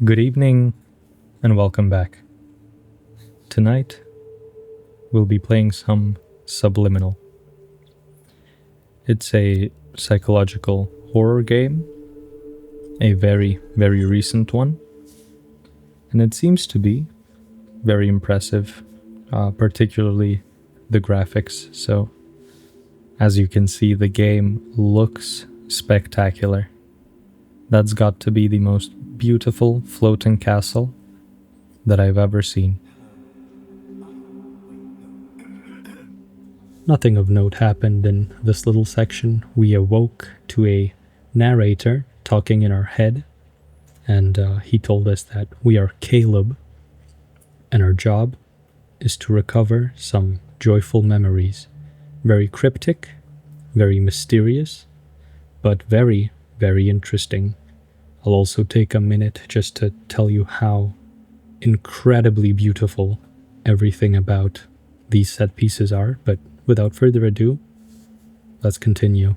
Good evening and welcome back. Tonight, we'll be playing some Subliminal. It's a psychological horror game, a very, very recent one, and it seems to be very impressive, particularly the graphics. So, as you can see, the game looks spectacular. That's got to be the most beautiful floating castle that I've ever seen. Nothing of note happened in this little section. We awoke to a narrator talking in our head, and he told us that we are Caleb, and our job is to recover some joyful memories. Very cryptic, very mysterious, but very, very interesting. I'll also take a minute just to tell you how incredibly beautiful everything about these set pieces are, but without further ado, let's continue.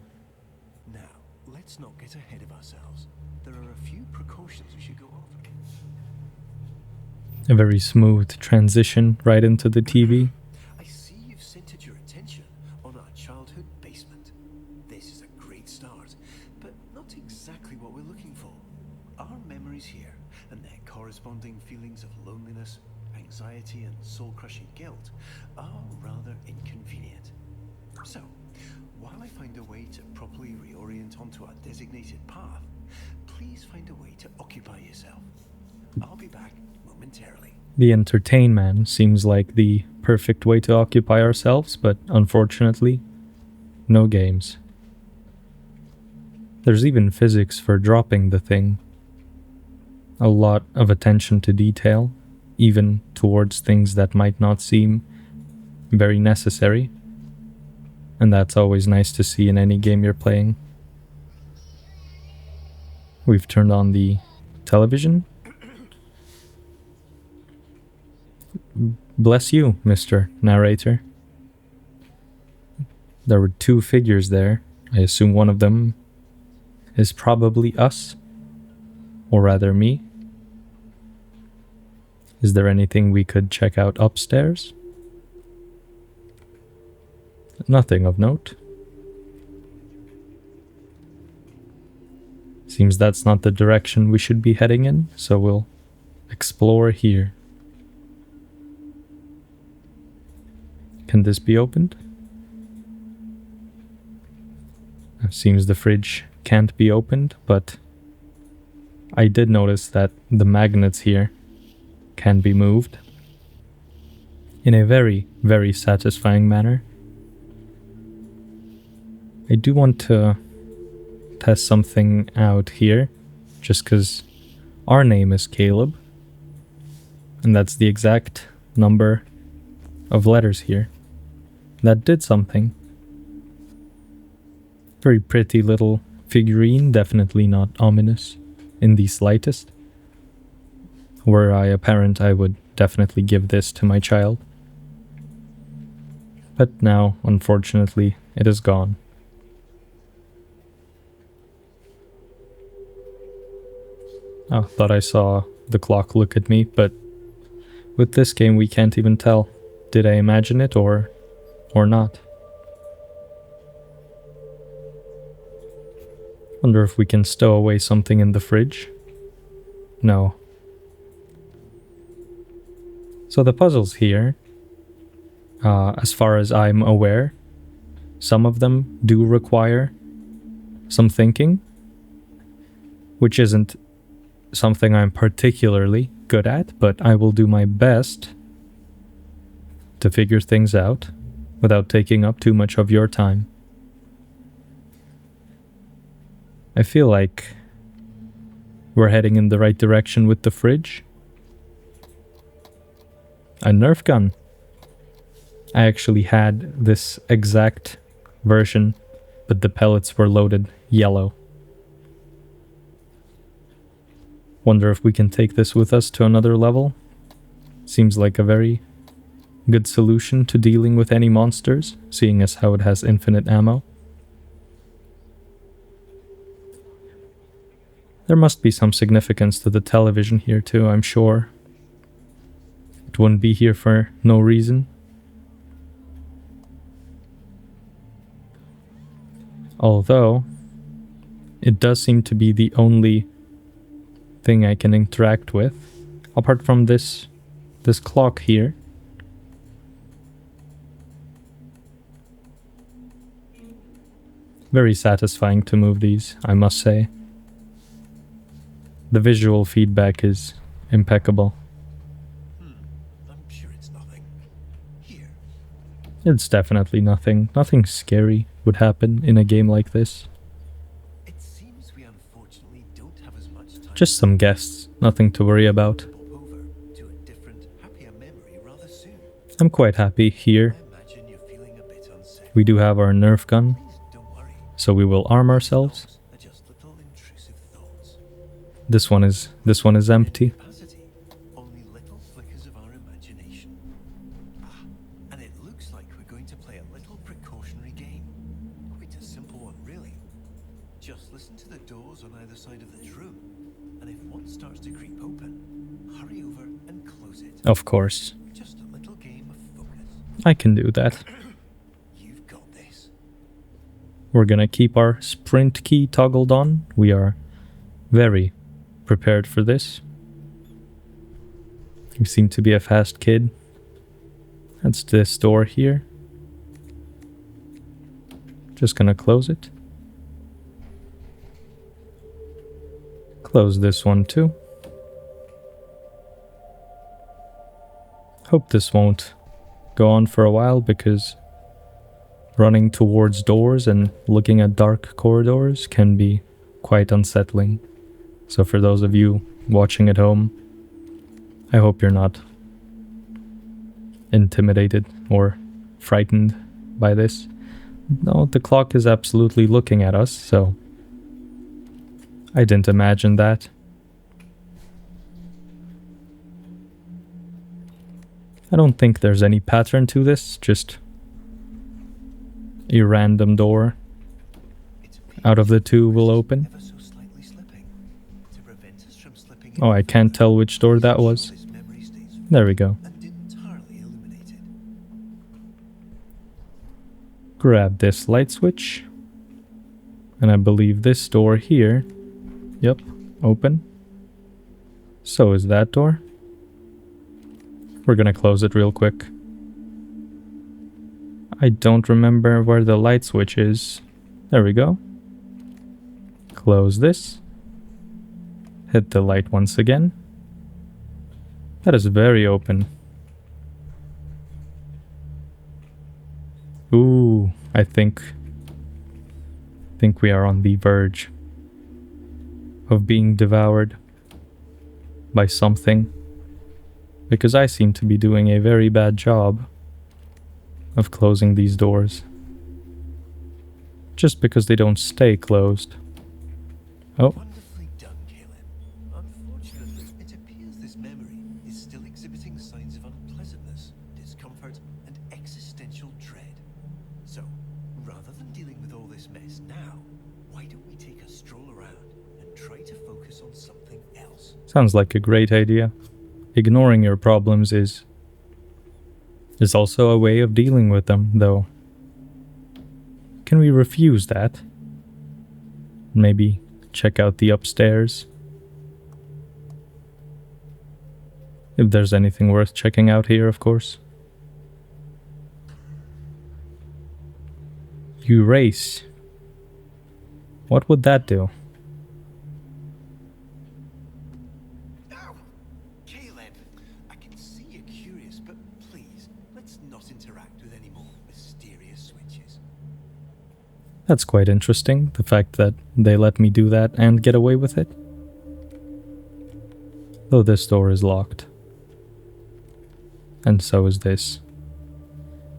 Now, let's not get ahead of ourselves. There are a few precautions we should go over. A very smooth transition right into the TV. I see you've centered your attention on our childhood basement. This is a great start, but not exactly what we're looking for. Our memories here and their corresponding feelings of loneliness, anxiety, and soul-crushing guilt are rather inconvenient. So, while I find a way to properly reorient onto our designated path, please find a way to occupy yourself. I'll be back momentarily. The entertain man seems like the perfect way to occupy ourselves, but unfortunately, no games. There's even physics for dropping the thing. A lot of attention to detail, even towards things that might not seem very necessary. And that's always nice to see in any game you're playing. We've turned on the television. Bless you, Mr. Narrator. There were two figures there. I assume one of them is probably us. Or rather me. Is there anything we could check out upstairs? Nothing of note. Seems that's not the direction we should be heading in, so we'll explore here. Can this be opened? Seems the fridge can't be opened, but I did notice that the magnets here can be moved in a very, very satisfying manner. I do want to test something out here, just because our name is Caleb, and that's the exact number of letters here. That did something. Very pretty little figurine, definitely not ominous in the slightest. Were I a parent, I would definitely give this to my child. But now, unfortunately, it is gone. Oh, thought I saw the clock look at me, but with this game we can't even tell. Did I imagine it or not? Wonder if we can stow away something in the fridge? No. So the puzzles here, as far as I'm aware, some of them do require some thinking, which isn't something I'm particularly good at, but I will do my best to figure things out without taking up too much of your time. I feel like we're heading in the right direction with the fridge. A Nerf gun. I actually had this exact version, but the pellets were loaded yellow. Wonder if we can take this with us to another level. Seems like a very good solution to dealing with any monsters, seeing as how it has infinite ammo. There must be some significance to the television here too, I'm sure. It wouldn't be here for no reason. Although, it does seem to be the only thing I can interact with, apart from this clock here. Very satisfying to move these, I must say. The visual feedback is impeccable. I'm sure it's nothing. Here. It's definitely nothing. Nothing scary would happen in a game like this. It seems we unfortunately don't have as much time. Just some guests, nothing to worry about. Pop over to a different, happier memory rather soon. I'm quite happy here. I imagine you're feeling a bit unsafe. We do have our Nerf gun, Please don't worry. so we will arm ourselves. Those are just little intrusive thoughts. This one is empty. Capacity. Only little flickers of our imagination. And it looks like we're going to play a little precautionary game. Quite a simple one, really. Just listen to the doors on either side of this room, and if one starts to creep open, hurry over and close it. Of course. Just a little game of focus. I can do that. You've got this. We're gonna keep our sprint key toggled on. We are very prepared for this. You seem to be a fast kid. That's this door here. Just gonna close it. Close this one too. Hope this won't go on for a while, because running towards doors and looking at dark corridors can be quite unsettling. So for those of you watching at home, I hope you're not intimidated or frightened by this. No, the clock is absolutely looking at us, so I didn't imagine that. I don't think there's any pattern to this, just a random door out of the two will open. Ever so slightly slipping to prevent us from slipping. Oh, I can't tell which door that was. This memory stays There we go. and entirely illuminated. Grab this light switch. And I believe this door here. Yep, open. So is that door. We're gonna close it real quick. I don't remember where the light switch is. There we go. Close this. Hit the light once again. That is very open. Ooh, I think we are on the verge of being devoured by something, because I seem to be doing a very bad job of closing these doors, just because they don't stay closed. Oh, Wonderfully done, Caleb. Unfortunately, it appears this memory is still exhibiting signs of unpleasantness, discomfort, and existential dread. So, rather than dealing with all this mess now, why don't we take a stroll around and try to focus on something else? sounds like a great idea. Ignoring your problems is also a way of dealing with them, though. Can we refuse that? Maybe check out the upstairs? If there's anything worth checking out here, of course. Erase. What would that do? Ow! Caleb, I can see you're curious, but please, let's not interact with any more mysterious switches. That's quite interesting, the fact that they let me do that and get away with it. Though this door is locked. And so is this.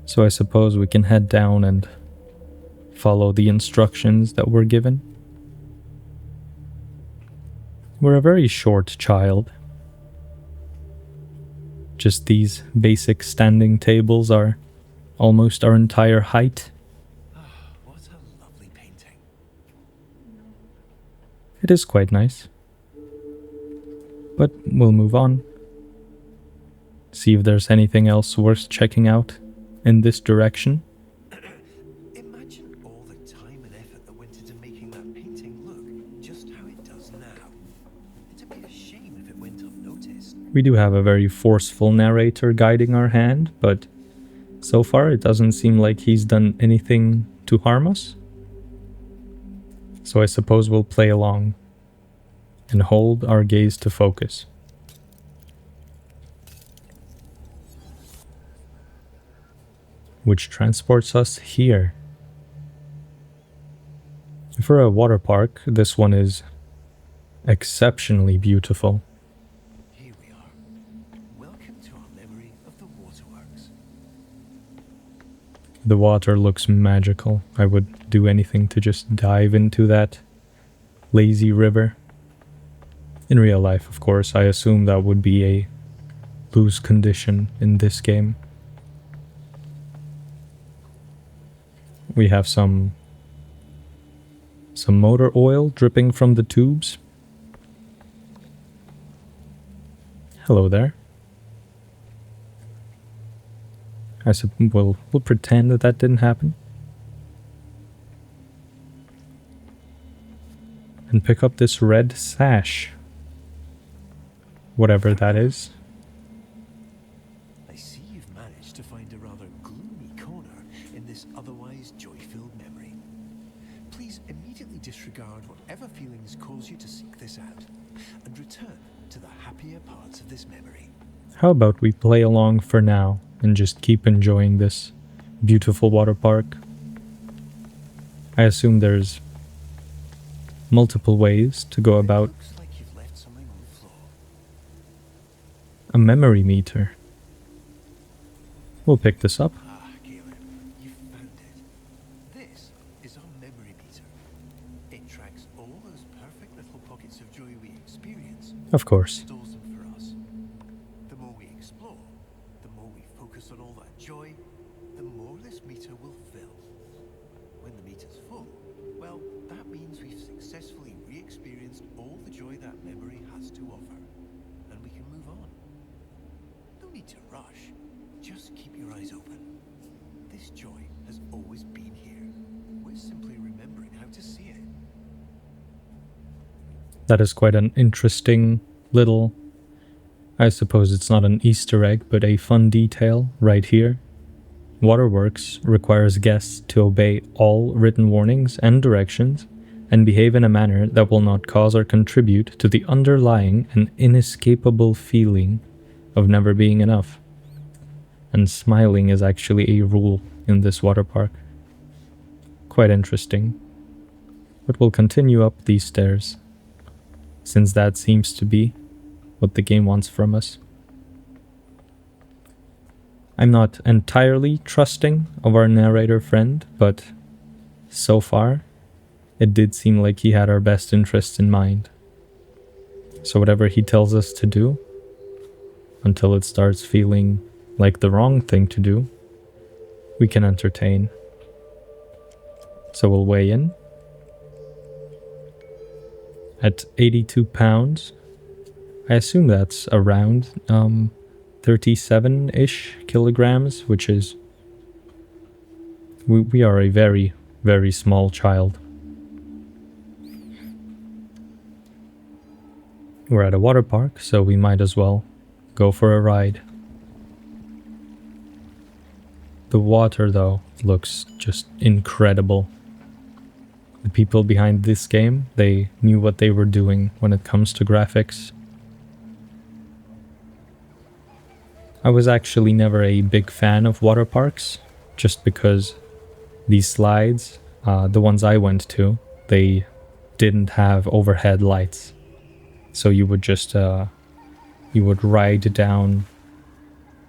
So I suppose we can head down and follow the instructions that we're given. We're a very short child. Just these basic standing tables are almost our entire height. What a lovely painting. It is quite nice. But we'll move on. See if there's anything else worth checking out in this direction. Imagine all the time and effort that went into making that painting look just how it does now. It'd be a shame if it went unnoticed. We do have a very forceful narrator guiding our hand, but so far it doesn't seem like he's done anything to harm us. So I suppose we'll play along and hold our gaze to focus. Which transports us here. For a water park, this one is exceptionally beautiful. Here we are. Welcome to our memory of the waterworks. The water looks magical. I would do anything to just dive into that lazy river. In real life, of course, I assume that would be a lose condition in this game. We have some motor oil dripping from the tubes. Hello there. We'll pretend that that didn't happen. And pick up this red sash. Whatever that is. I see you've managed to find a rather gloomy corner in this otherwise joy-filled memory. Please immediately disregard whatever feelings cause you to seek this out, and return to the happier parts of this memory. How about we play along for now and just keep enjoying this beautiful water park? I assume there's multiple ways to go about Looks like you've left something on the floor. a memory meter. We'll pick this up. Ah, Caleb, you found it. This is our memory meter. It tracks all those perfect little pockets of joy we experience. Of course. Stores them for us. The more we explore, the more we focus on all that joy, the more this meter will fill. When the meter's full, well, that means we've successfully re-experienced all the joy that memory has to offer, and we can move on. No need to rush. Just keep your eyes open. This joy has always been here. We're simply remembering how to see it. That is quite an interesting little, I suppose it's not an Easter egg, but a fun detail right here. Waterworks requires guests to obey all written warnings and directions and behave in a manner that will not cause or contribute to the underlying and inescapable feeling of never being enough. And smiling is actually a rule in this water park. Quite interesting. But we'll continue up these stairs, since that seems to be what the game wants from us. I'm not entirely trusting of our narrator friend, but so far, it did seem like he had our best interests in mind. So whatever he tells us to do, until it starts feeling like the wrong thing to do, we can entertain. So we'll weigh in. At 82 pounds, I assume that's around 37-ish kilograms, which is... We are a very, very small child. We're at a water park, so we might as well go for a ride. The water, though, looks just incredible. The people behind this game, they knew what they were doing when it comes to graphics. I was actually never a big fan of water parks, just because these slides, the ones I went to, they didn't have overhead lights. So you would just, you would ride down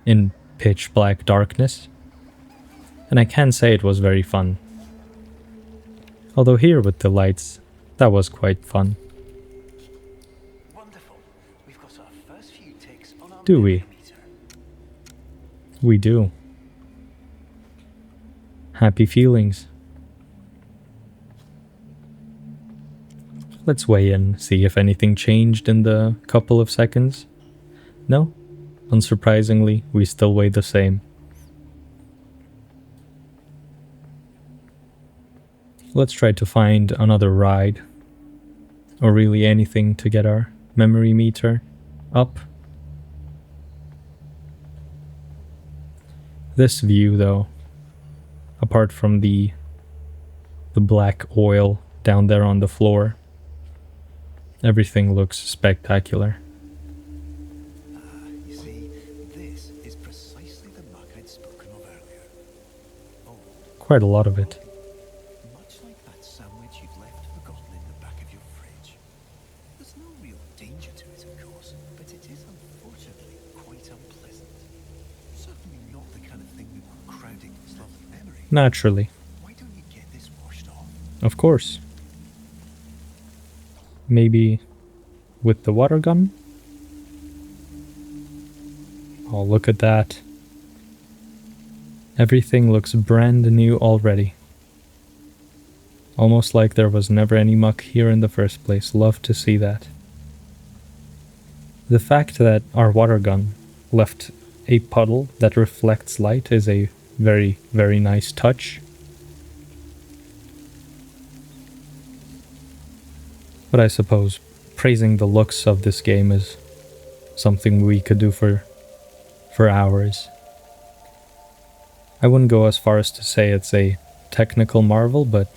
in pitch black darkness. And I can say it was very fun. Although here with the lights, that was quite fun. Wonderful. We've got our first few takes on our Do we? meter. We do. Happy feelings. Let's weigh in, see if anything changed in the couple of seconds. No? Unsurprisingly, we still weigh the same. Let's try to find another ride, or really anything to get our memory meter up. This view, though, apart from the black oil down there on the floor, everything looks spectacular. You see, this is precisely the muck I'd spoken of earlier. Oh, Quite a lot of it. much like that sandwich you've left forgotten in the back of your fridge. There's no real danger to it, of course, but it is unfortunately quite unpleasant. Certainly not the kind of thing we want crowding this lovely memory. Naturally. Why don't you get this washed off? Of course. Maybe with the water gun? Oh, look at that. Everything looks brand new already. Almost like there was never any muck here in the first place. Love to see that. The fact that our water gun left a puddle that reflects light is a very, very nice touch. But I suppose praising the looks of this game is something we could do for hours. I wouldn't go as far as to say it's a technical marvel, but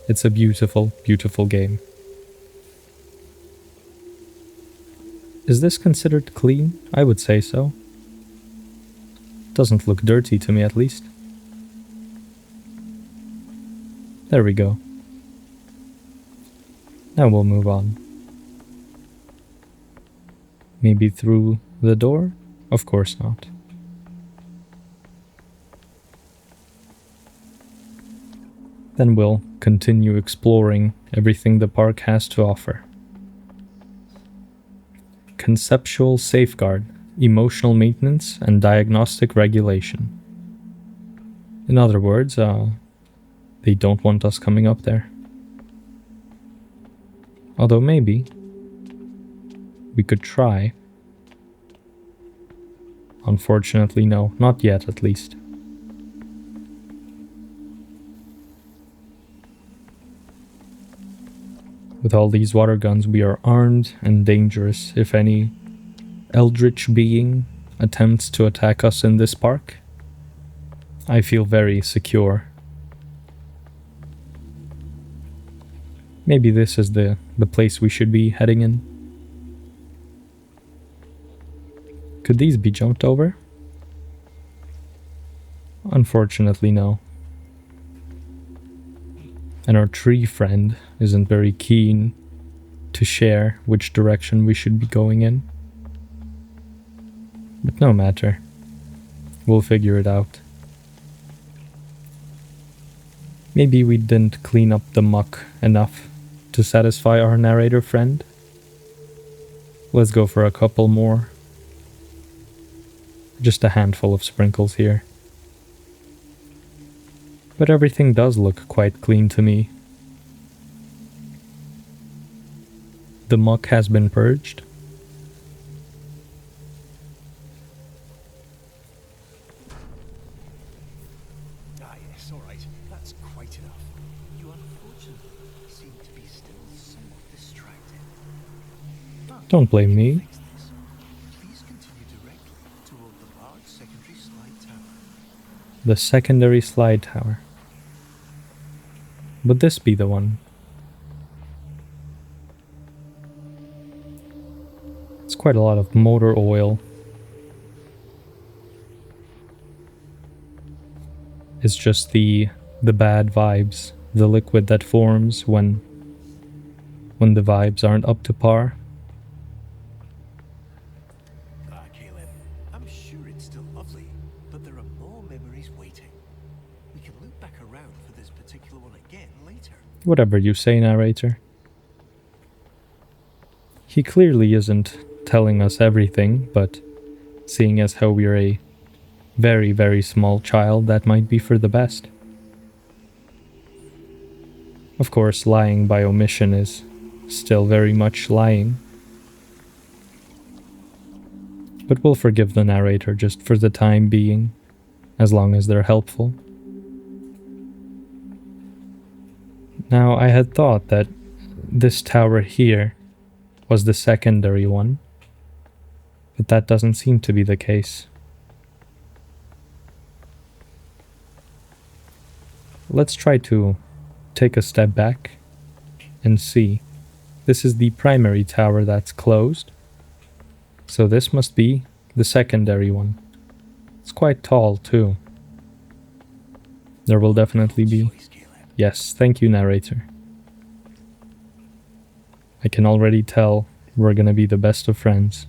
it's a beautiful, beautiful game. Is this considered clean? I would say so. Doesn't look dirty to me, at least. There we go. Now we'll move on. Maybe through the door? Of course not. Then we'll continue exploring everything the park has to offer. Conceptual safeguard, emotional maintenance, and diagnostic regulation. In other words, they don't want us coming up there. Although maybe we could try. Unfortunately, no, not yet at least. With all these water guns, we are armed and dangerous if any eldritch being attempts to attack us in this park. I feel very secure. Maybe this is the place we should be heading in. Could these be jumped over? Unfortunately, no. And our tree friend isn't very keen to share which direction we should be going in. But no matter. We'll figure it out. Maybe we didn't clean up the muck enough to satisfy our narrator friend. Let's go for a couple more. Just a handful of sprinkles here. But everything does look quite clean to me. The muck has been purged. Ah, yes, all right. That's quite enough. You unfortunately seem to be still somewhat distracted. But Don't blame me. fix this. Please continue directly toward the large secondary slide tower. The secondary slide tower. Would this be the one? It's quite a lot of motor oil. It's just the bad vibes, the liquid that forms when the vibes aren't up to par. Ah, Caleb, I'm sure it's still lovely, but there are more memories waiting. We can loop back around for this particular one again later. Whatever you say, narrator. He clearly isn't telling us everything, but seeing as how we're a very, very small child, that might be for the best. Of course, lying by omission is still very much lying. But we'll forgive the narrator just for the time being, as long as they're helpful. Now, I had thought that this tower here was the secondary one, but that doesn't seem to be the case. Let's try to take a step back and see. This is the primary tower that's closed, so this must be the secondary one. It's quite tall too. There will definitely be... Yes, thank you, narrator. I can already tell we're gonna be the best of friends.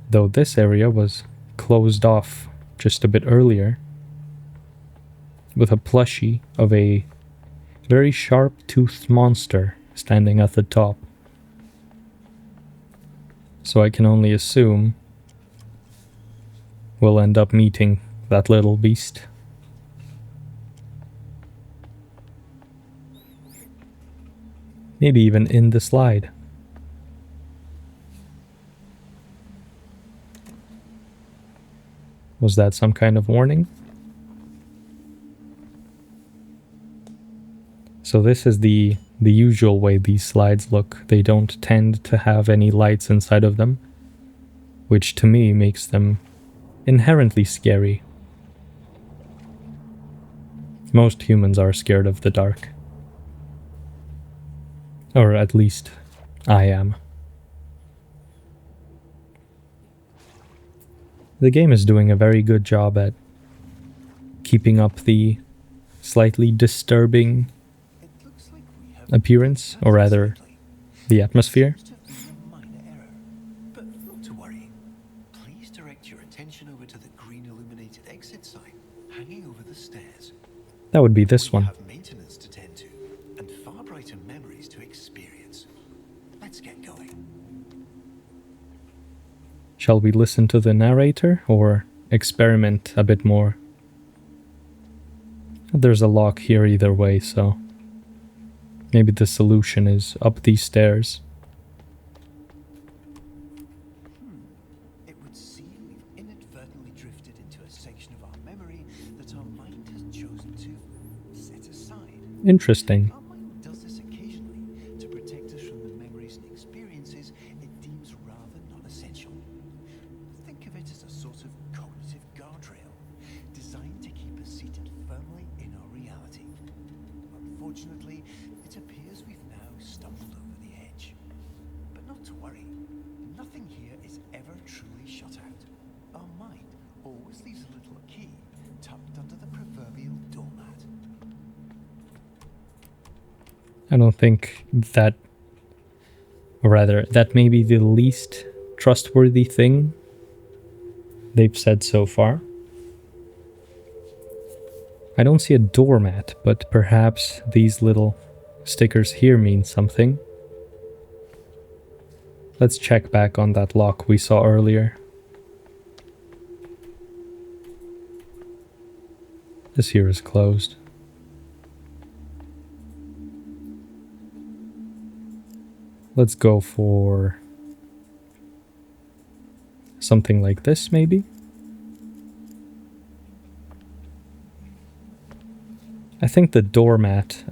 Though this area was closed off just a bit earlier, with a plushie of a very sharp-toothed monster standing at the top. So I can only assume we'll end up meeting that little beast. Maybe even in the slide. Was that some kind of warning? So this is the usual way these slides look. They don't tend to have any lights inside of them, which to me makes them inherently scary. Most humans are scared of the dark. Or at least, I am. The game is doing a very good job at keeping up the slightly disturbing appearance, or rather, the atmosphere. But not to worry. Please direct your attention over to the green illuminated exit sign hanging over the stairs. That would be this one. We have maintenance to tend to, and far brighter memories to experience. Let's get going. Shall we listen to the narrator, or experiment a bit more? There's a lock here either way, so maybe the solution is up these stairs. It would seem we've inadvertently drifted into a section of our memory that our mind has chosen to set aside. Interesting. Our mind does this occasionally to protect us from the memories and experiences it deems rather non-essential. Think of it as a sort of cognitive guardrail, designed to keep us seated firmly in our reality. Unfortunately, it appears we've now stumbled over the edge. But not to worry, nothing here is ever truly shut out. Our mind always leaves a little key tucked under the proverbial doormat. I don't think that, or rather, that may be the least trustworthy thing they've said so far. I don't see a doormat, but perhaps these little stickers here mean something. Let's check back on that lock we saw earlier. This here is closed. Let's go for something like this, maybe? I think the doormat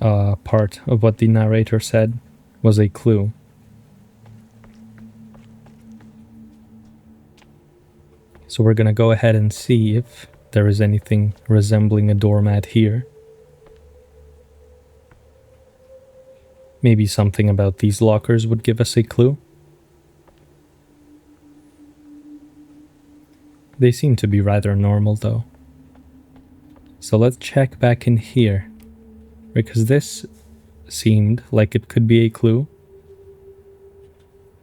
part of what the narrator said was a clue. So we're gonna go ahead and see if there is anything resembling a doormat here. Maybe something about these lockers would give us a clue. They seem to be rather normal though. So let's check back in here, because this seemed like it could be a clue.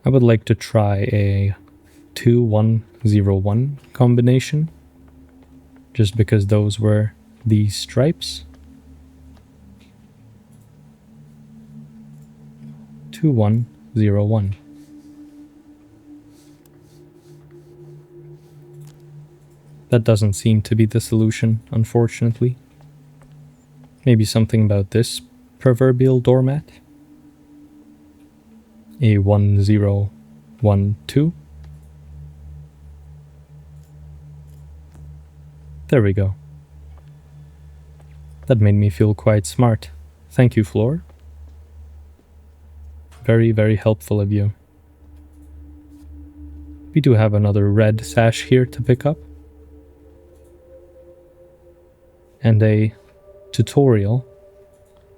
I would like to try a 2-1-0-1 combination, just because those were the stripes. 2-1-0-1. That doesn't seem to be the solution, unfortunately. Maybe something about this proverbial doormat? a 1012. There we go. That made me feel quite smart. Thank you, Floor. Very, very helpful of you. We do have another red sash here to pick up. And a tutorial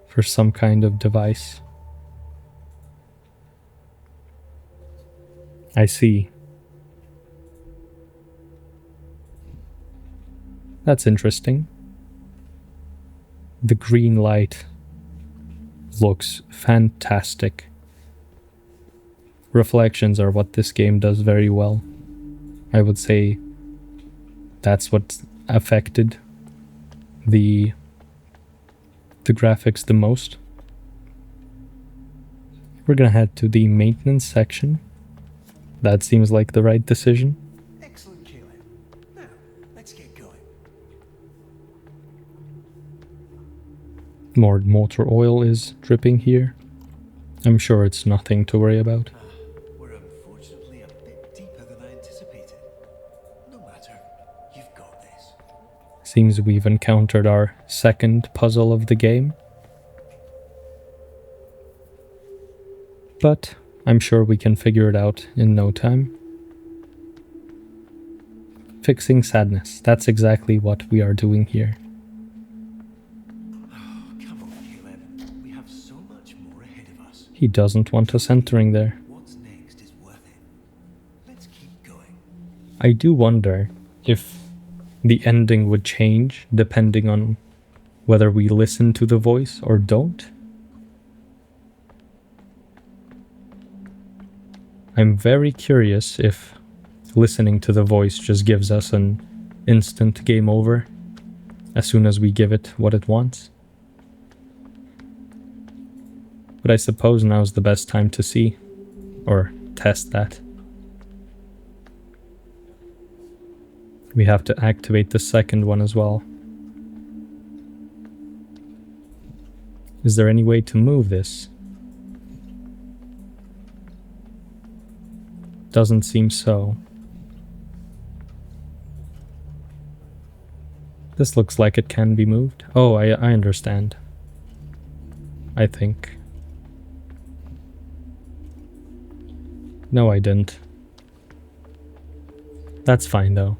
for some kind of device. I see. That's interesting. The green light looks fantastic. Reflections are what this game does very well. I would say that's what affected the graphics the most. We're gonna head to the maintenance section. That seems like the right decision. Excellent, Caleb. Now, let's get going. More motor oil is dripping here. I'm sure it's nothing to worry about. We're unfortunately a bit deeper than I anticipated. No matter, you've got this. Seems we've encountered our second puzzle of the game. But I'm sure we can figure it out in no time. Fixing sadness. That's exactly what we are doing here. Oh, come on, Caleb. We have so much more ahead of us. He doesn't want us entering there. What's next is worth it. Let's keep going. I do wonder if the ending would change depending on whether we listen to the voice or don't. I'm very curious if listening to the voice just gives us an instant game over as soon as we give it what it wants. But I suppose now's the best time to see, or test that. We have to activate the second one as well. Is there any way to move this? Doesn't seem so. This looks like it can be moved. Oh, I understand. I think. No, I didn't. That's fine though.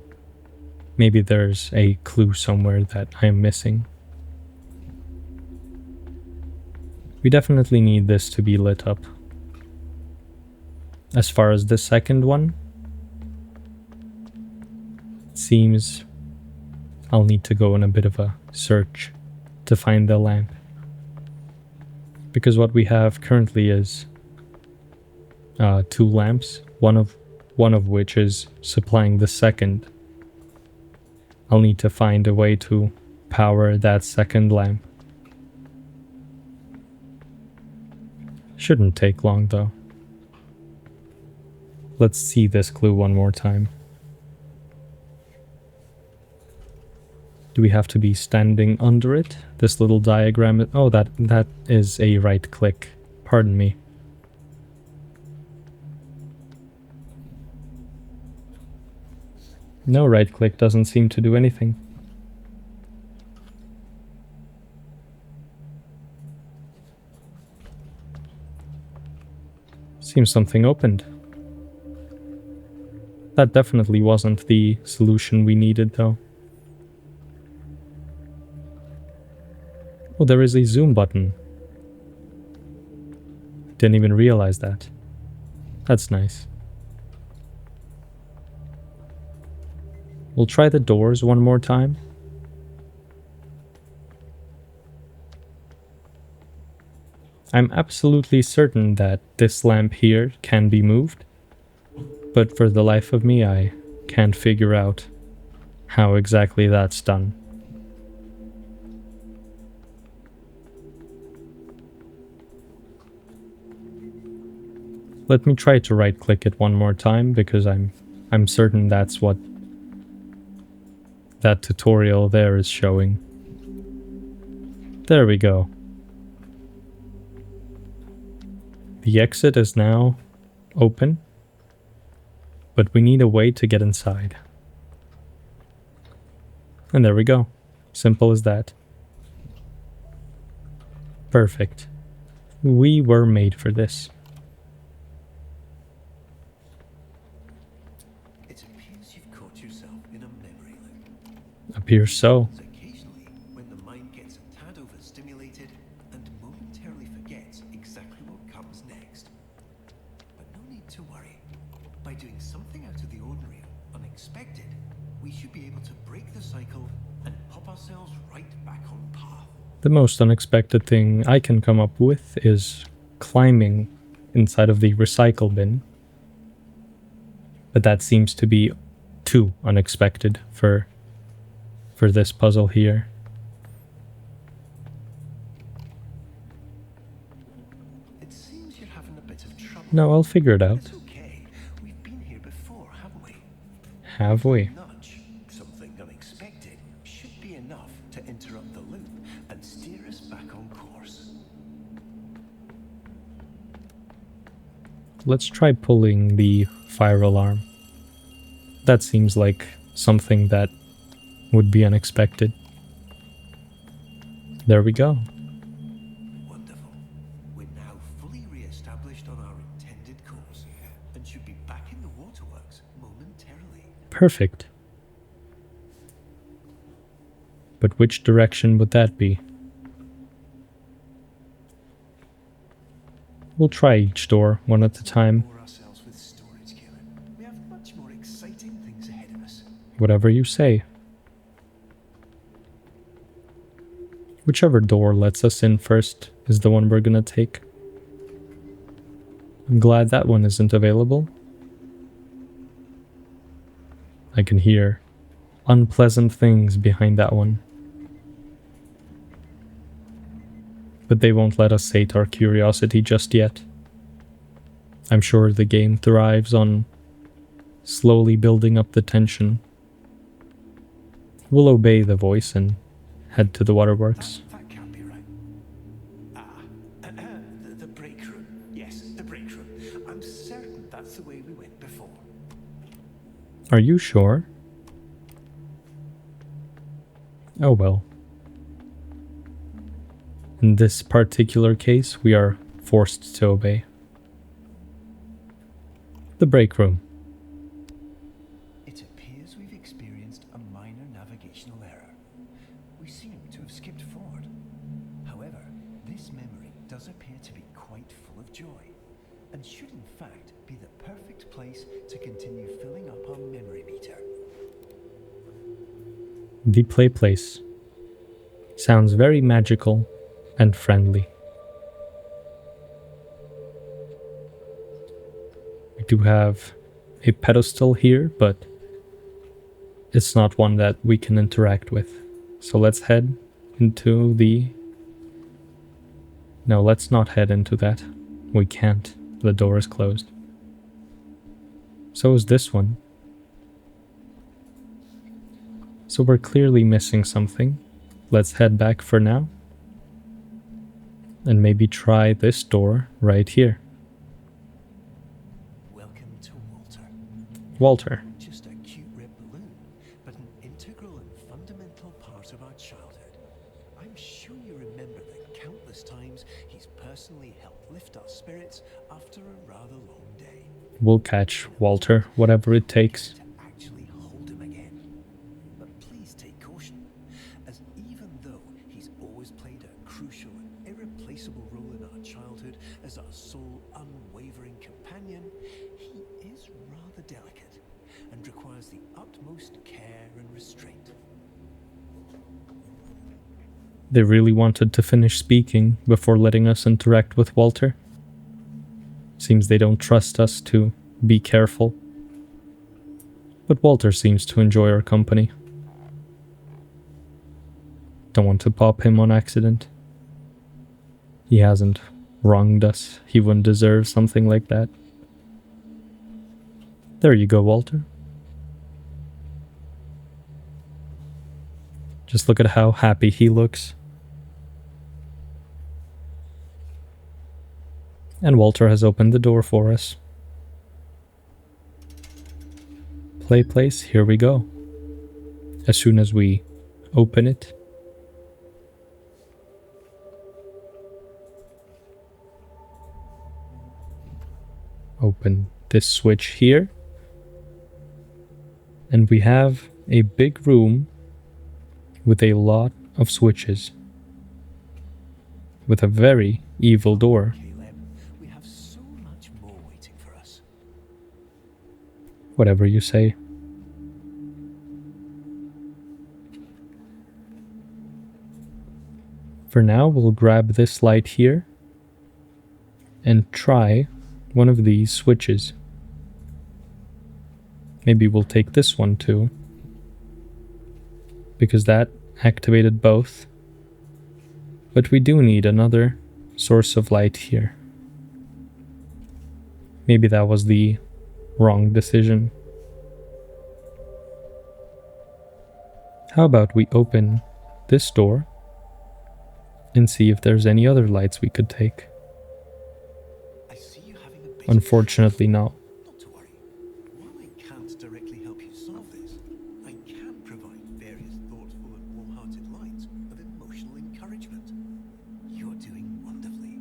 Maybe there's a clue somewhere that I'm missing. We definitely need this to be lit up. As far as the second one, it seems I'll need to go on a bit of a search to find the lamp. Because what we have currently is two lamps, one of which is supplying the second. I'll need to find a way to power that second lamp. Shouldn't take long though. Let's see this clue one more time. Do we have to be standing under it? This little diagram... Oh, that is a right click. Pardon me. No, right click doesn't seem to do anything. Seems something opened. That definitely wasn't the solution we needed, though. Oh, there is a zoom button. Didn't even realize that. That's nice. We'll try the doors one more time. I'm absolutely certain that this lamp here can be moved, but for the life of me, I can't figure out how exactly that's done. Let me try to right-click it one more time, because I'm certain that's what that tutorial there is showing. There we go. The exit is now open, but we need a way to get inside. And there we go. Simple as that. Perfect. We were made for this. It appears you've caught yourself in a memory loop. Appears so. Occasionally, when the mind gets a tad overstimulated and momentarily forgets exactly what comes next. But no need to worry. By doing something out of the ordinary, unexpected, we should be able to break the cycle and pop ourselves right back on path. The most unexpected thing I can come up with is climbing inside of the recycle bin. But that seems to be too unexpected for this puzzle here. It seems you're having a bit of trouble. No, I'll figure it out. It's okay. We've been here before, haven't we? Have we? Nudge, something unexpected, should be enough to interrupt the loop and steer us back on course. Let's try pulling the fire alarm. That seems like something that would be unexpected. There we go. Wonderful. We're now fully re-established on our intended course and should be back in the waterworks momentarily. Perfect. But which direction would that be? We'll try each door one at a time. Bore ourselves with storage, Caleb. We have much more exciting things ahead of us. Whatever you say. Whichever door lets us in first is the one we're gonna take. I'm glad that one isn't available. I can hear unpleasant things behind that one. But they won't let us sate our curiosity just yet. I'm sure the game thrives on slowly building up the tension. We'll obey the voice and head to the waterworks. That can't be right. The break room. Yes, the break room. I'm certain that's the way we went before. Are you sure? Oh well. In this particular case, we are forced to obey. The break room. It appears we've experienced a minor navigational error. We seem to have skipped forward. However, this memory does appear to be quite full of joy, and should in fact be the perfect place to continue filling up our memory meter. The play place. Sounds very magical and friendly. We do have a pedestal here, but it's not one that we can interact with. So let's head into the... No, let's not head into that. We can't. The door is closed. So is this one. So we're clearly missing something. Let's head back for now. And maybe try this door right here. Welcome to Walter. Walter. Not just a cute red balloon, but an integral and fundamental part of our childhood. I'm sure you remember the countless times he's personally helped lift our spirits after a rather long day. We'll catch Walter, whatever it takes. To actually hold him again. But please take caution, as even though he's always played a crucial and irreplaceable role in our childhood as our sole unwavering companion, he is rather delicate and requires the utmost care and restraint. They really wanted to finish speaking before letting us interact with Walter. Seems they don't trust us to be careful. But Walter seems to enjoy our company. Don't want to pop him on accident. He hasn't wronged us. He wouldn't deserve something like that. There you go, Walter. Just look at how happy he looks. And Walter has opened the door for us. Play place, here we go. As soon as we open it, open this switch here, and we have a big room with a lot of switches, with a very evil door. Caleb, we have so much more waiting for us. Whatever you say. For now, we'll grab this light here and try one of these switches. Maybe we'll take this one too, because that activated both. But we do need another source of light here. Maybe that was the wrong decision. How about we open this door and see if there's any other lights we could take? I see you having a bit Unfortunately not. Not to worry. While I can't directly help you solve this, I can provide various thoughtful and warm-hearted lines of emotional encouragement. You're doing wonderfully.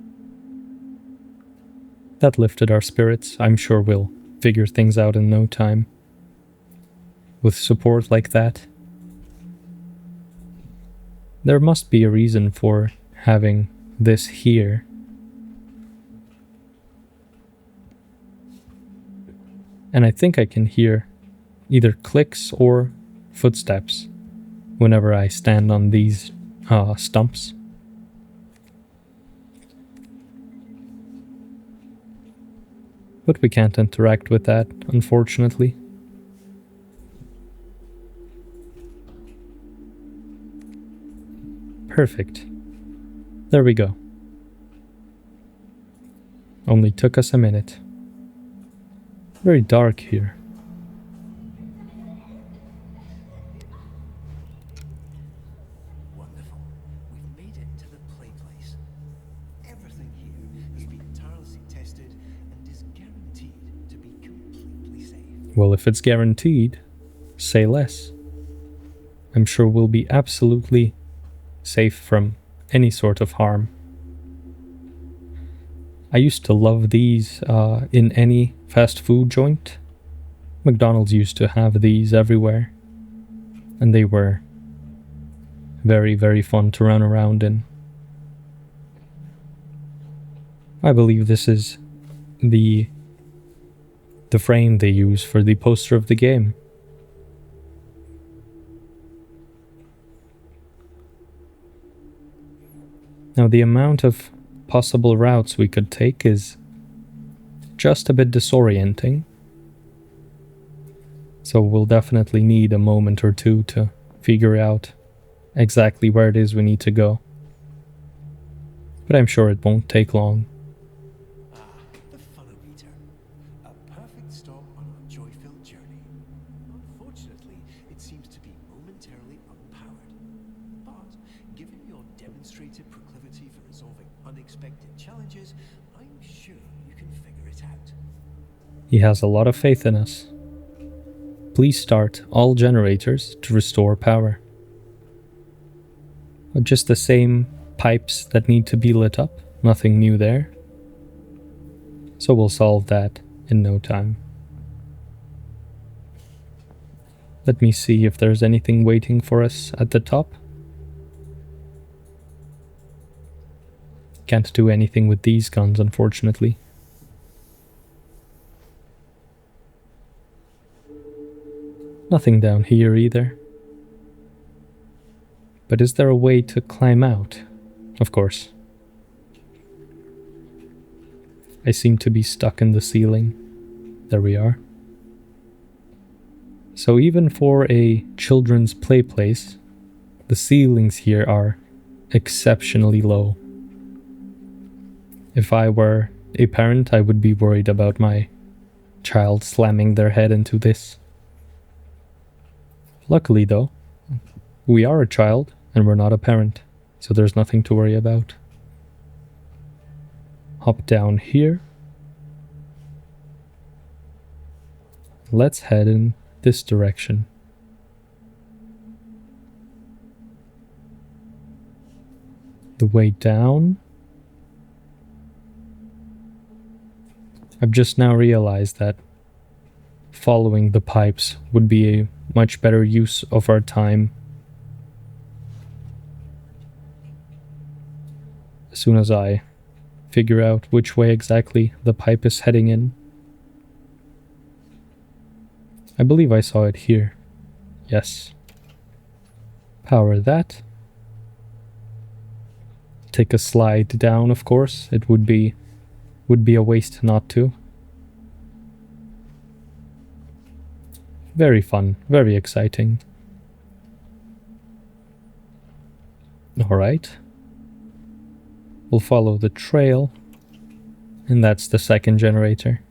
That lifted our spirits. I'm sure we'll figure things out in no time. With support like that, there must be a reason for having this here. And I think I can hear either clicks or footsteps whenever I stand on these stumps. But we can't interact with that, unfortunately. Perfect. There we go. Only took us a minute. Very dark here. Wonderful. We've made it to the play place. Everything here has been tirelessly tested and is guaranteed to be completely safe. Well, if it's guaranteed, say less. I'm sure we'll be absolutely safe from any sort of harm. I used to love these in any fast food joint. McDonald's used to have these everywhere, and they were very, very fun to run around in. I believe this is the frame they use for the poster of the game. Now, the amount of possible routes we could take is just a bit disorienting. So we'll definitely need a moment or two to figure out exactly where it is we need to go. But I'm sure it won't take long. Ah, the funometer. A perfect stop on our joy-filled journey. Unfortunately, it seems to be momentarily unpowered. But given your demonstrated proclivity for resolving unexpected challenges, I'm sure you can figure it out. He has a lot of faith in us. Please start all generators to restore power. Just the same pipes that need to be lit up, nothing new there. So we'll solve that in no time. Let me see if there's anything waiting for us at the top. Can't do anything with these guns, unfortunately. Nothing down here either. But is there a way to climb out? Of course. I seem to be stuck in the ceiling. There we are. So even for a children's play place, the ceilings here are exceptionally low. If I were a parent, I would be worried about my child slamming their head into this. Luckily though, we are a child and we're not a parent, so there's nothing to worry about. hop down here. Let's head in this direction. The way down. I've just now realized that following the pipes would be a much better use of our time. As soon as I figure out which way exactly the pipe is heading in. I believe I saw it here. Yes. Power that. Take a slide down, of course. It would be a waste not to. Very fun, very exciting. Alright. We'll follow the trail. And that's the second generator.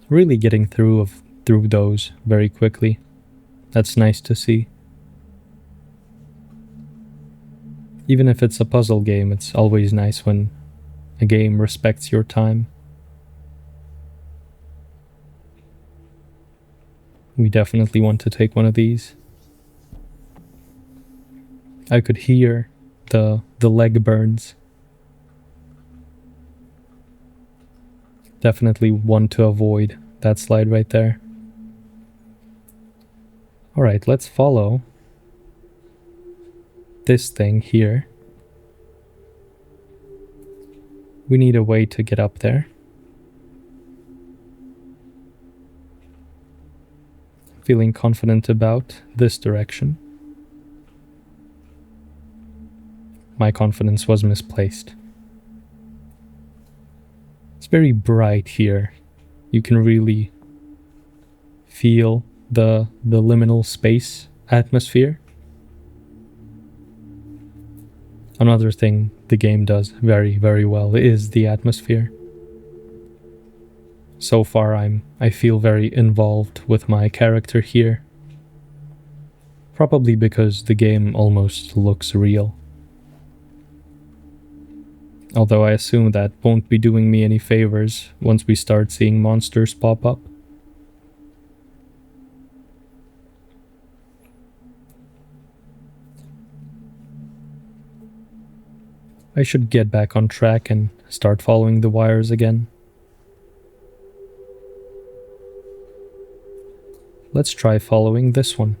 Really getting through those very quickly. That's nice to see. Even if it's a puzzle game, it's always nice when a game respects your time. We definitely want to take one of these. I could hear the leg burns. Definitely want to avoid that slide right there. Alright, let's follow this thing here. We need a way to get up there. Feeling confident about this direction. My confidence was misplaced. It's very bright here. You can really feel the liminal space atmosphere. Another thing the game does very, very well is the atmosphere. So far I feel very involved with my character here. Probably because the game almost looks real. Although I assume that won't be doing me any favors once we start seeing monsters pop up. I should get back on track and start following the wires again. Let's try following this one.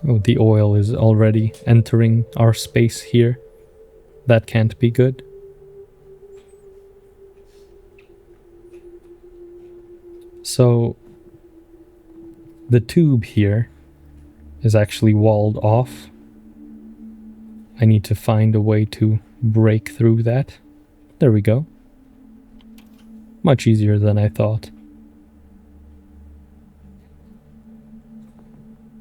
Oh, the oil is already entering our space here. That can't be good. So, the tube here is actually walled off. I need to find a way to break through that. There we go. Much easier than I thought.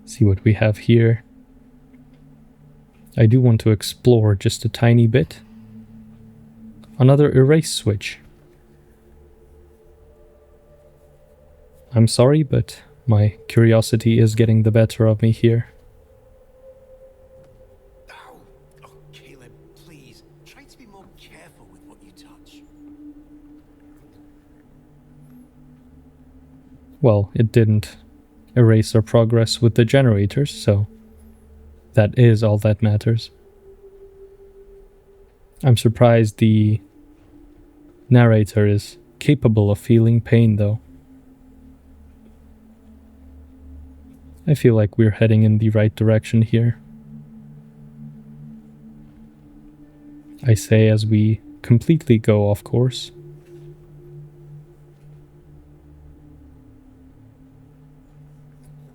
See what we have here. I do want to explore just a tiny bit. Another erase switch. I'm sorry, but my curiosity is getting the better of me here. Oh, Caleb, please, try to be more careful with what you touch. Well, it didn't erase our progress with the generators, so that is all that matters. I'm surprised the narrator is capable of feeling pain, though. I feel like we're heading in the right direction here. I say as we completely go off course.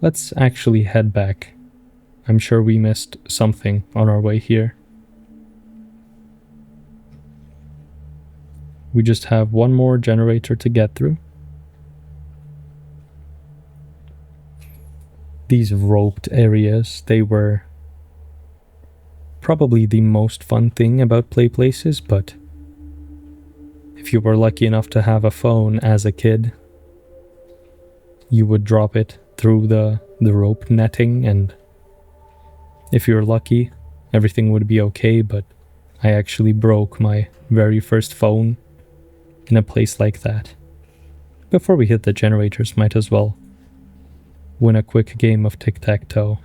Let's actually head back. I'm sure we missed something on our way here. We just have one more generator to get through. These roped areas, they were probably the most fun thing about play places, but if you were lucky enough to have a phone as a kid, you would drop it through the rope netting, and if you're lucky, everything would be okay, but I actually broke my very first phone in a place like that. Before we hit the generators, might as well win a quick game of tic-tac-toe.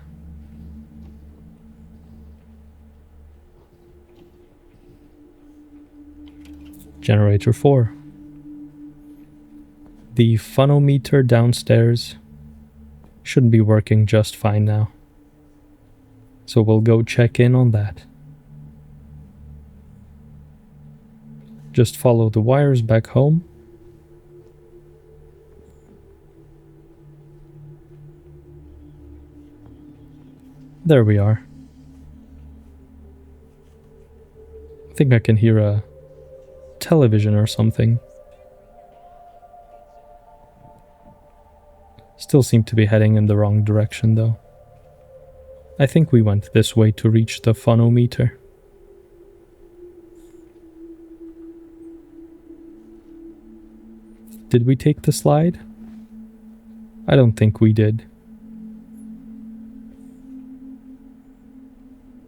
Generator 4. The phonometer downstairs should be working just fine now. So we'll go check in on that. Just follow the wires back home. There we are. I think I can hear a television or something. Still seem to be heading in the wrong direction though. I think we went this way to reach the phonometer. Did we take the slide? I don't think we did.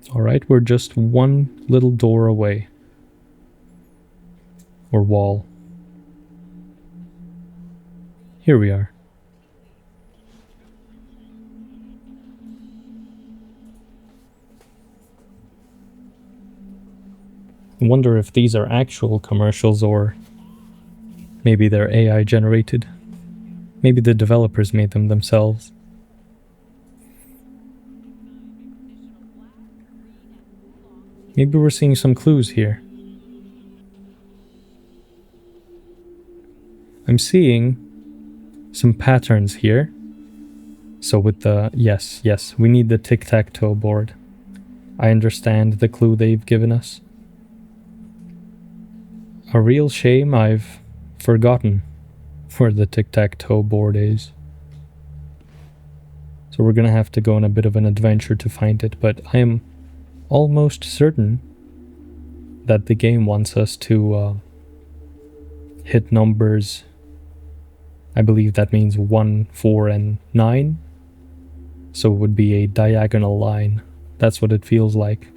Alright, we're just one little door away. Or wall. Here we are. I wonder if these are actual commercials or maybe they're AI generated. Maybe the developers made them themselves. Maybe we're seeing some clues here. I'm seeing some patterns here. So with the... Yes, we need the tic-tac-toe board. I understand the clue they've given us. A real shame I've forgotten where the tic-tac-toe board is. So we're gonna have to go on a bit of an adventure to find it, but I am almost certain that the game wants us to hit numbers. I believe that means 1, 4, and 9. So it would be a diagonal line. That's what it feels like.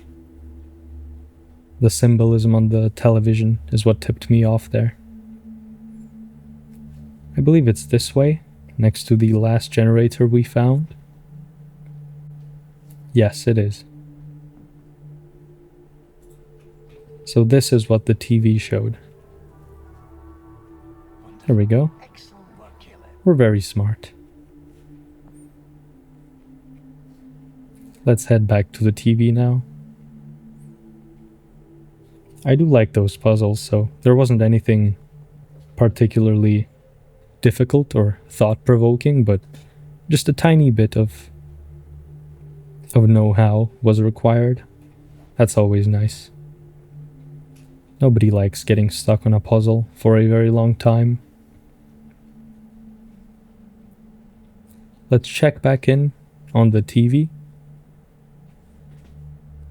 The symbolism on the television is what tipped me off there. I believe it's this way, next to the last generator we found. Yes, it is. So this is what the TV showed. There we go. We're very smart. Let's head back to the TV now. I do like those puzzles, so there wasn't anything particularly difficult or thought-provoking, but just a tiny bit of know-how was required. That's always nice. Nobody likes getting stuck on a puzzle for a very long time. Let's check back in on the TV,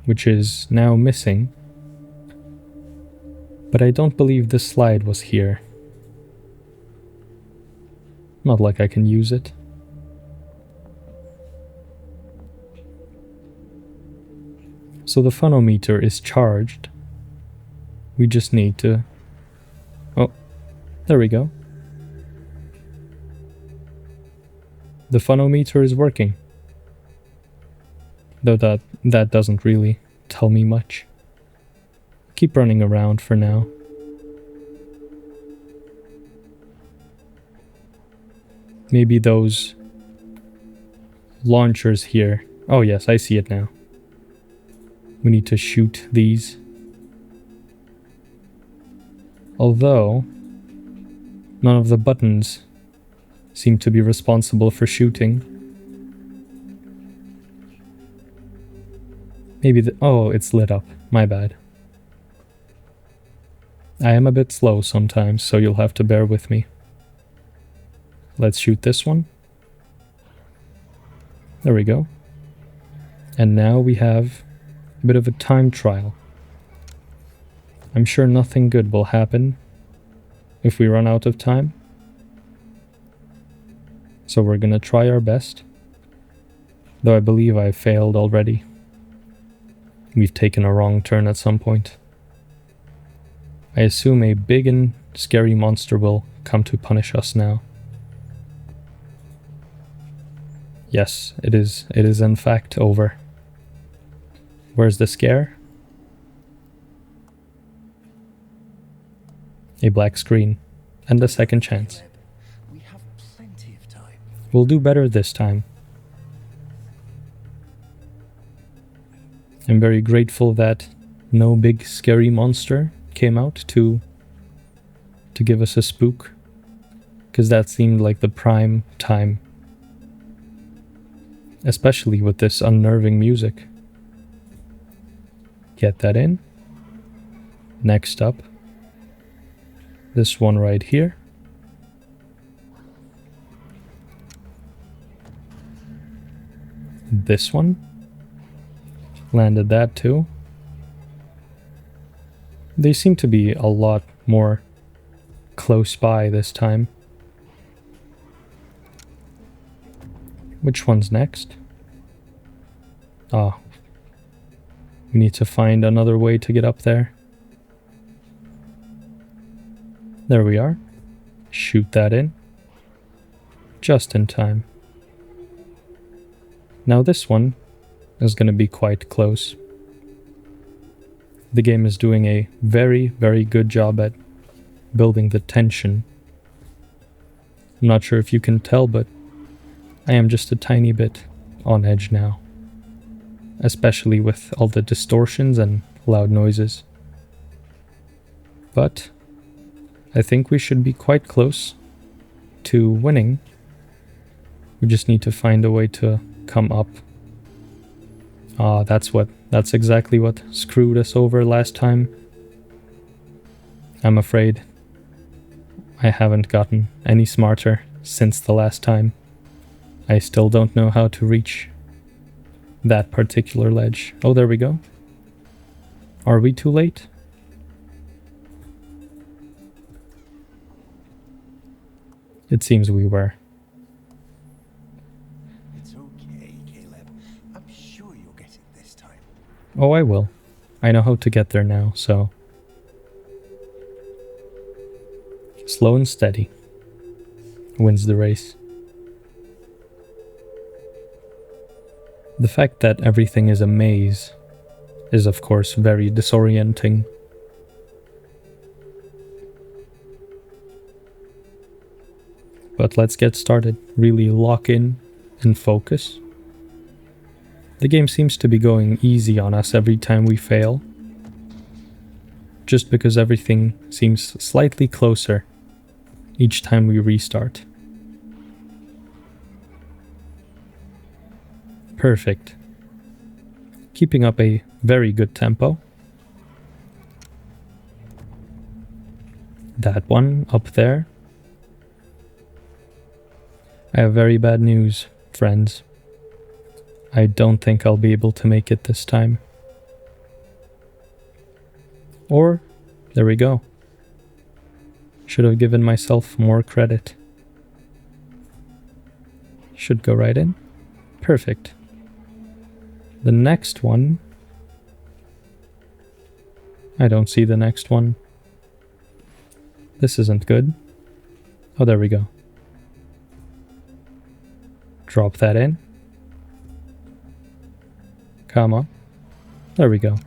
which is now missing. But I don't believe this slide was here. Not like I can use it. So the phonometer is charged. We just need to... Oh, there we go. The phonometer is working. Though that doesn't really tell me much. Keep running around for now. Maybe those launchers here. Oh yes, I see it now. We need to shoot these. Although none of the buttons seem to be responsible for shooting. Maybe oh, it's lit up. My bad. I am a bit slow sometimes, so you'll have to bear with me. Let's shoot this one. There we go. And now we have a bit of a time trial. I'm sure nothing good will happen if we run out of time. So we're gonna try our best. Though I believe I failed already. We've taken a wrong turn at some point. I assume a big and scary monster will come to punish us now. Yes, it is in fact over. Where's the scare? A black screen. And a second chance. We have plenty of time. We'll do better this time. I'm very grateful that no big scary monster came out to give us a spook, because that seemed like the prime time, especially with this unnerving music. Get that in. Next up, this one right here. This one. Landed that too. They seem to be a lot more close by this time. Which one's next? Ah. We need to find another way to get up there. There we are. Shoot that in. Just in time. Now this one is going to be quite close. The game is doing a very, very good job at building the tension. I'm not sure if you can tell, but I am just a tiny bit on edge now. Especially with all the distortions and loud noises. But I think we should be quite close to winning. We just need to find a way to come up. Ah, that's exactly what screwed us over last time. I'm afraid I haven't gotten any smarter since the last time. I still don't know how to reach that particular ledge. Oh, there we go. Are we too late? It seems we were. It's okay, Caleb. I'm sure you'll get it this time. Oh, I will. I know how to get there now, so... Slow and steady wins the race. The fact that everything is a maze is, of course, very disorienting. But let's get started. Really lock in and focus. The game seems to be going easy on us every time we fail. Just because everything seems slightly closer each time we restart. Perfect. Keeping up a very good tempo. That one up there. I have very bad news, friends. I don't think I'll be able to make it this time. Or, there we go. Should have given myself more credit. Should go right in. Perfect. The next one... I don't see the next one. This isn't good. Oh, there we go. Drop that in. Come on. There we go.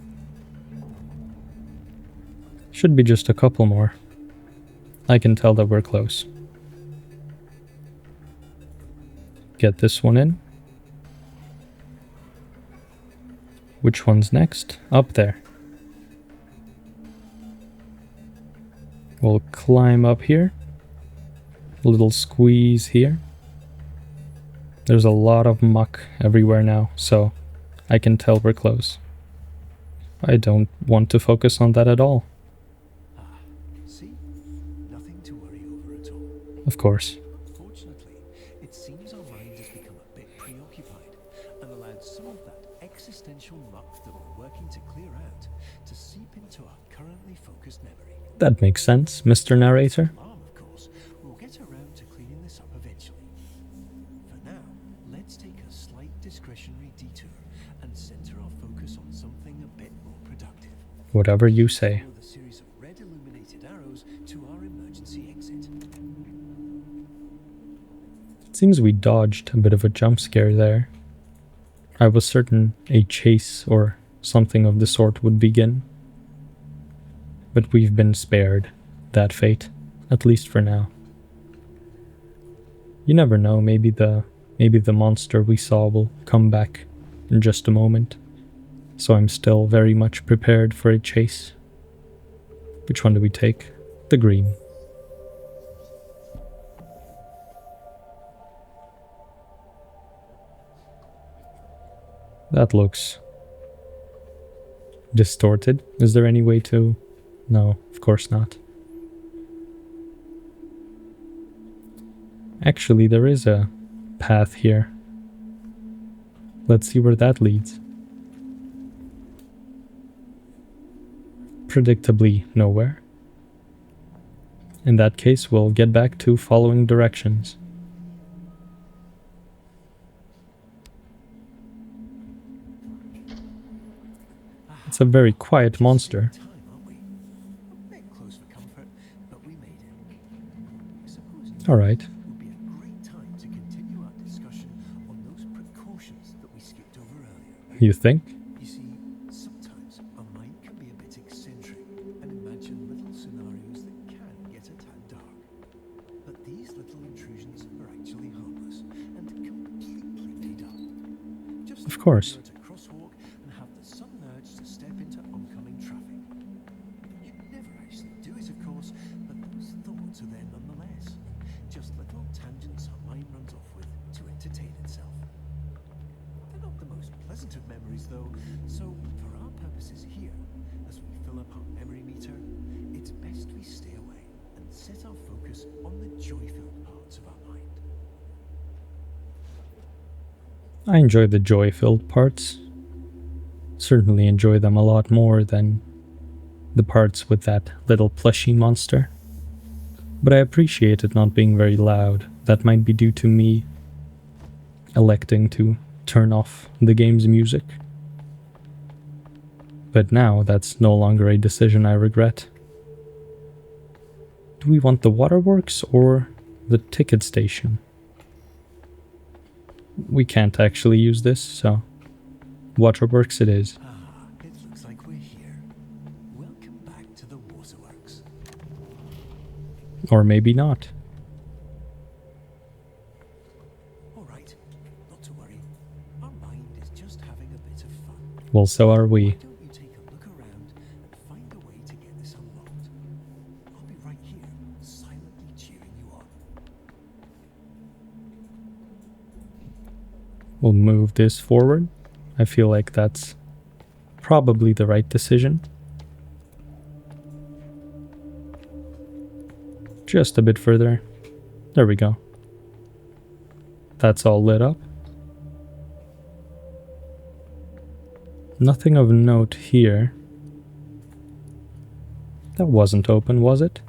Should be just a couple more. I can tell that we're close. Get this one in. Which one's next? Up there. We'll climb up here. A little squeeze here. There's a lot of muck everywhere now, so I can tell we're close. I don't want to focus on that at all. See? Nothing to worry over at all. Of course. Fortunately, it seems our mind has become a bit preoccupied and allowed some of that existential muck that we're working to clear out to seep into our currently focused memory. That makes sense, Mr. Narrator. Alarm, of course. We'll get around to cleaning this up eventually. Whatever you say. Follow the series of red illuminated arrows to our emergency exit. It seems we dodged a bit of a jump scare there. I was certain a chase or something of the sort would begin. But we've been spared that fate, at least for now. You never know, maybe the monster we saw will come back in just a moment. So I'm still very much prepared for a chase. Which one do we take? The green. That looks distorted. Is there any way to... No, of course not. Actually, there is a path here. Let's see where that leads. Predictably nowhere. In that case, we'll get back to following directions. It's a very quiet monster. Alright. Would be a great time to continue our discussion on those precautions that we skipped over earlier. You think? You see, sometimes our mind can be a bit eccentric and imagine little scenarios that can get a tad dark. But these little intrusions are actually harmless and completely made up. Just Of course. to crosswalk and have the sudden urge to step into oncoming traffic. You never actually do it, of course, but those thoughts are there nonetheless. Just little tangents our mind runs off with to entertain itself. They're not the most pleasant of memories, though, so for our purposes here, as we fill up our memory meter, it's best we stay away and set our focus on the joy-filled parts of our mind. I enjoy the joy-filled parts. Certainly enjoy them a lot more than the parts with that little plushy monster. But I appreciate it not being very loud. That might be due to me electing to turn off the game's music. But now that's no longer a decision I regret. Do we want the waterworks or the ticket station? We can't actually use this, so waterworks it is. It looks like we're here. Welcome back to the waterworks. Or maybe not. Alright, not to worry. Our mind is just having a bit of fun. Well, so are we. Why don't you take a look around and find a way to get this unlocked? I'll be right here, silently cheering you on. We'll move this forward. I feel like that's probably the right decision. Just a bit further. There we go. That's all lit up. Nothing of note here. That wasn't open, was it?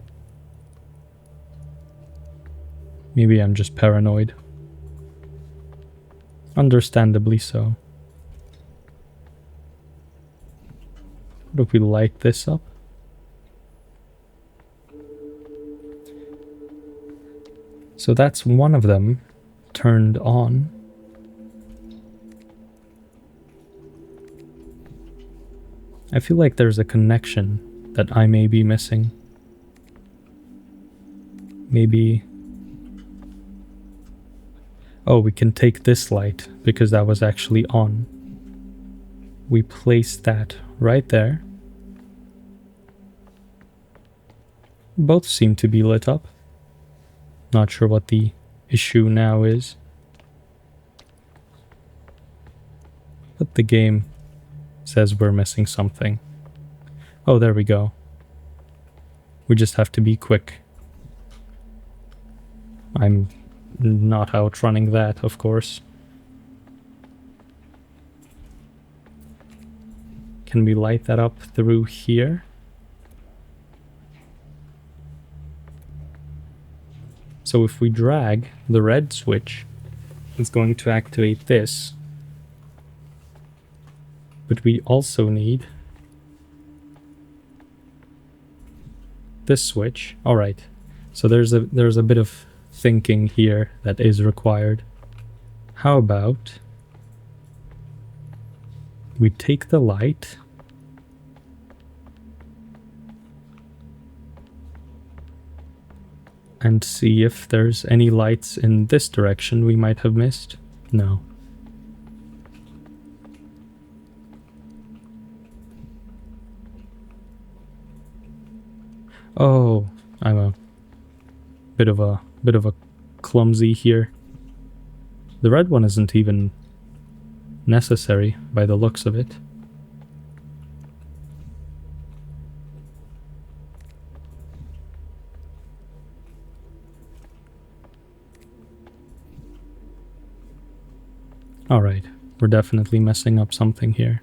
Maybe I'm just paranoid. Understandably so. What if we light this up? So that's one of them turned on. I feel like there's a connection that I may be missing. Maybe... Oh, we can take this light because that was actually on. We place that right there. Both seem to be lit up. Not sure what the issue now is. But the game says we're missing something. Oh, there we go. We just have to be quick. I'm not outrunning that, of course. Can we light that up through here? So if we drag the red switch, it's going to activate this. But we also need this switch. Alright. So there's a bit of thinking here that is required. How about we take the light and see if there's any lights in this direction we might have missed? No. Oh, I'm a bit of a clumsy here. The red one isn't even necessary by the looks of it. Alright, we're definitely messing up something here.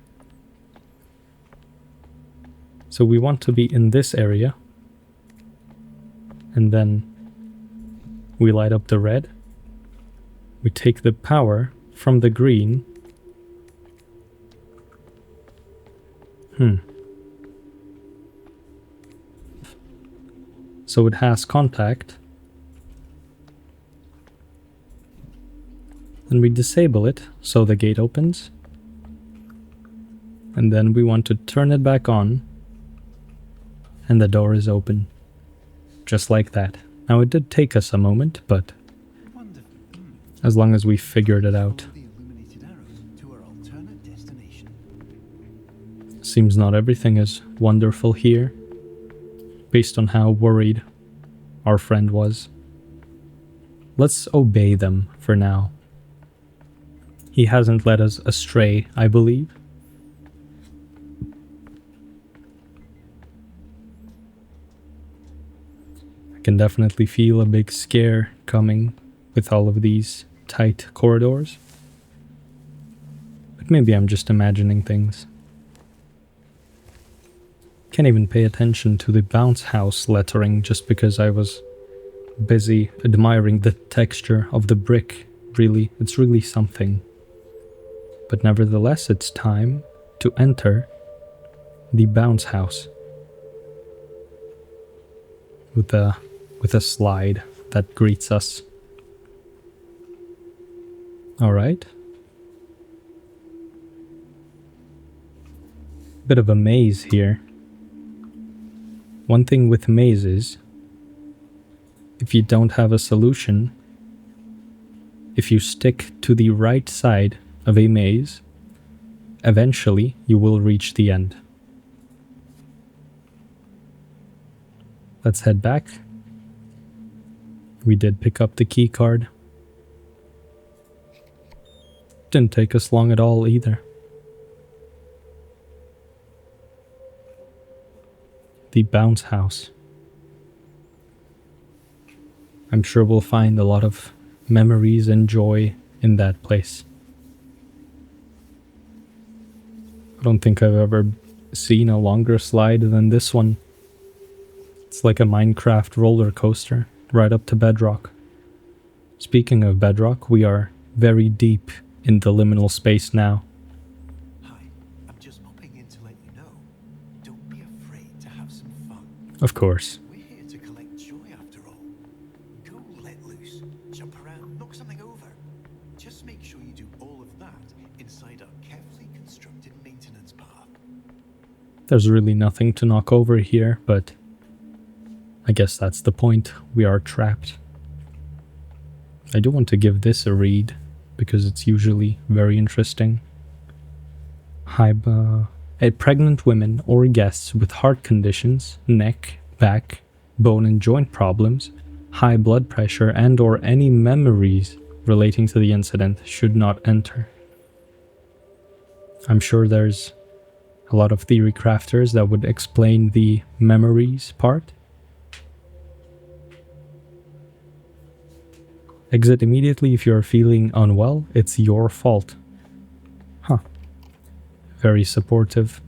So we want to be in this area, and then we light up the red. We take the power from the green. So it has contact. Then we disable it so the gate opens. And then we want to turn it back on. And the door is open. Just like that. Now it did take us a moment, but as long as we figured it out. Seems not everything is wonderful here, based on how worried our friend was. Let's obey them for now. He hasn't led us astray, I believe. I can definitely feel a big scare coming with all of these tight corridors. But maybe I'm just imagining things. Can't even pay attention to the bounce house lettering just because I was busy admiring the texture of the brick. Really, it's really something. But nevertheless, it's time to enter the bounce house with a slide that greets us. All right. Bit of a maze here. One thing with mazes, if you don't have a solution, if you stick to the right side of a maze, eventually you will reach the end. Let's head back. We did pick up the key card. Didn't take us long at all either. The bounce house. I'm sure we'll find a lot of memories and joy in that place. I don't think I've ever seen a longer slide than this one. It's like a Minecraft roller coaster, right up to bedrock. Speaking of bedrock, we are very deep in the liminal space now. Hi, I'm just popping in to let you know. Don't be afraid to have some fun. Of course. We're here to collect joy after all. Go let loose, jump around, knock something over. Just make sure you do all of that inside our carefully constructed maintenance path. There's really nothing to knock over here, but I guess that's the point. We are trapped. I do want to give this a read, because it's usually very interesting. Pregnant women or guests with heart conditions, neck, back, bone and joint problems, high blood pressure and or any memories relating to the incident should not enter. I'm sure there's a lot of theory crafters that would explain the memories part. Exit immediately if you're feeling unwell. It's your fault. Huh. Very supportive.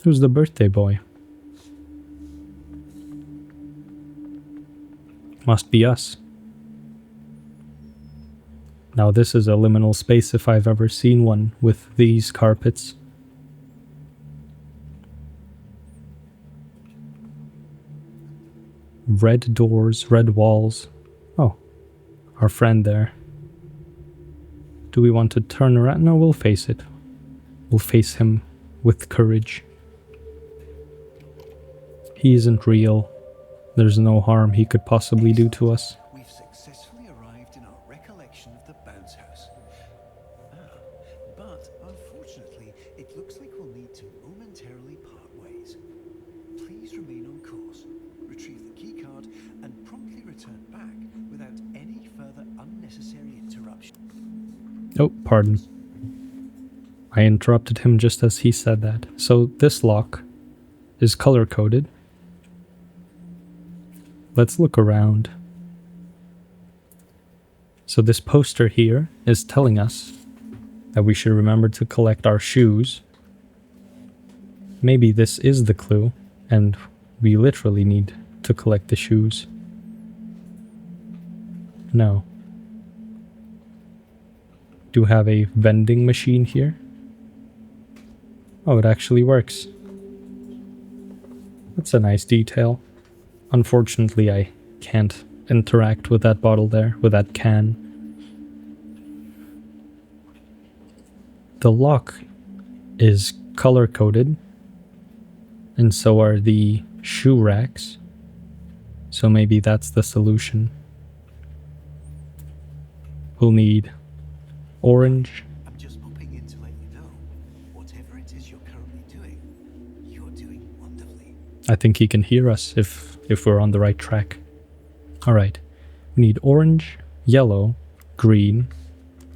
Who's the birthday boy? Must be us. Now this is a liminal space if I've ever seen one with these carpets. red doors, red walls. Oh, our friend there. Do we want to turn around? No, we'll face it. We'll face him with courage. He isn't real. There's no harm he could possibly do to us. We've successfully arrived in our recollection of the bounce house. But unfortunately, it looks like we'll need to momentarily part ways. Please remain on course, retrieve the keycard, and promptly return back without any further unnecessary interruption. Oh, pardon. I interrupted him just as he said that. So this lock is color-coded. Let's look around. So this poster here is telling us that we should remember to collect our shoes. Maybe this is the clue, and we literally need to collect the shoes. No. Do have a vending machine here? Oh, it actually works. That's a nice detail. Unfortunately, I can't interact with that bottle there, with that can. The lock is color-coded, and so are the shoe racks. So maybe that's the solution. We'll need orange. I'm just popping in to let you know, whatever it is you're currently doing, you're doing wonderfully. I think he can hear us if we're on the right track. Alright, we need orange, yellow, green,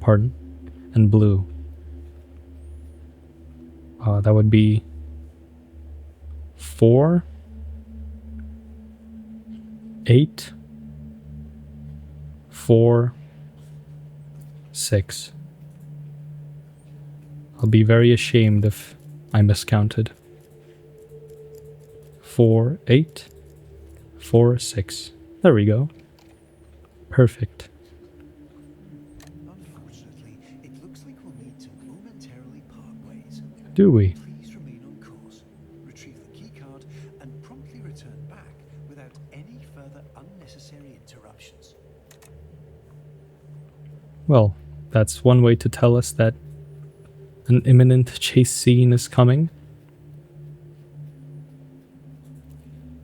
and blue. That would be 4, 8, 4, 6. I'll be very ashamed if I miscounted. 4, 8, 4, 6. There we go. Perfect. Unfortunately, it looks like we'll need to momentarily part ways. Do we? Please remain on course, retrieve the keycard, and promptly return back without any further unnecessary interruptions. Well, that's one way to tell us that an imminent chase scene is coming.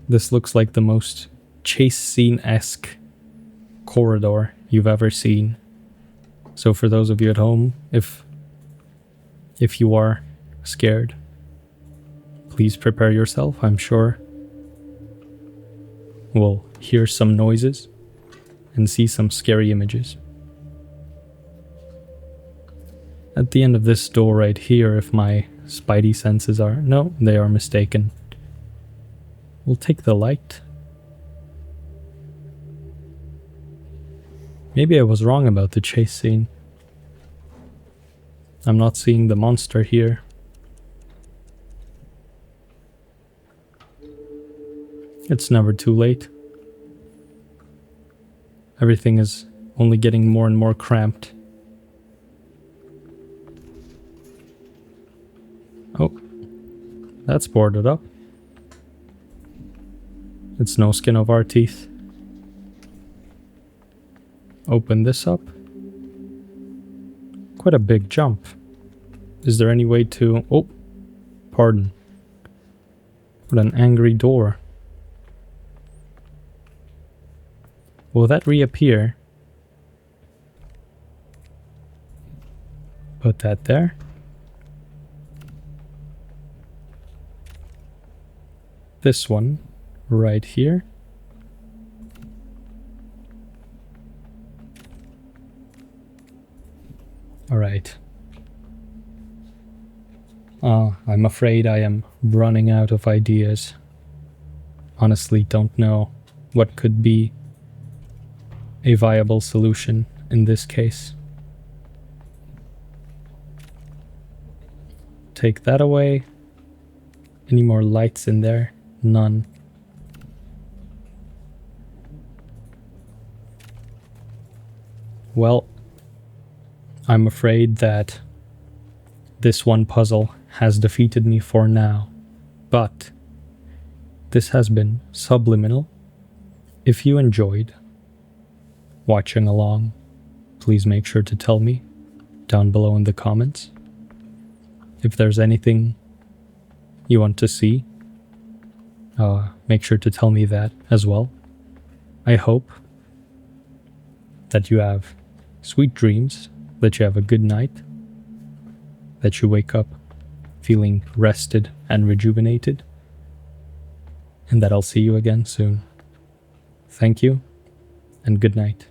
This looks like the most chase scene-esque corridor you've ever seen. So for those of you at home, if you are scared, please prepare yourself. I'm sure we'll hear some noises and see some scary images. At the end of this door right here, if my spidey senses are... No, they are mistaken. We'll take the light. Maybe I was wrong about the chase scene. I'm not seeing the monster here. It's never too late. Everything is only getting more and more cramped. Oh, that's boarded up. It's no skin of our teeth. Open this up. Quite a big jump. Is there any way to... Oh, pardon. What an angry door. Will that reappear? Put that there. This one right here. Alright. I'm afraid I am running out of ideas. Honestly, don't know what could be a viable solution in this case. Take that away. Any more lights in there? None. Well, I'm afraid that this one puzzle has defeated me for now, but this has been Subliminal. If you enjoyed watching along, please make sure to tell me down below in the comments. If there's anything you want to see, make sure to tell me that as well. I hope that you have sweet dreams, that you have a good night, that you wake up feeling rested and rejuvenated, and that I'll see you again soon. Thank you, and good night.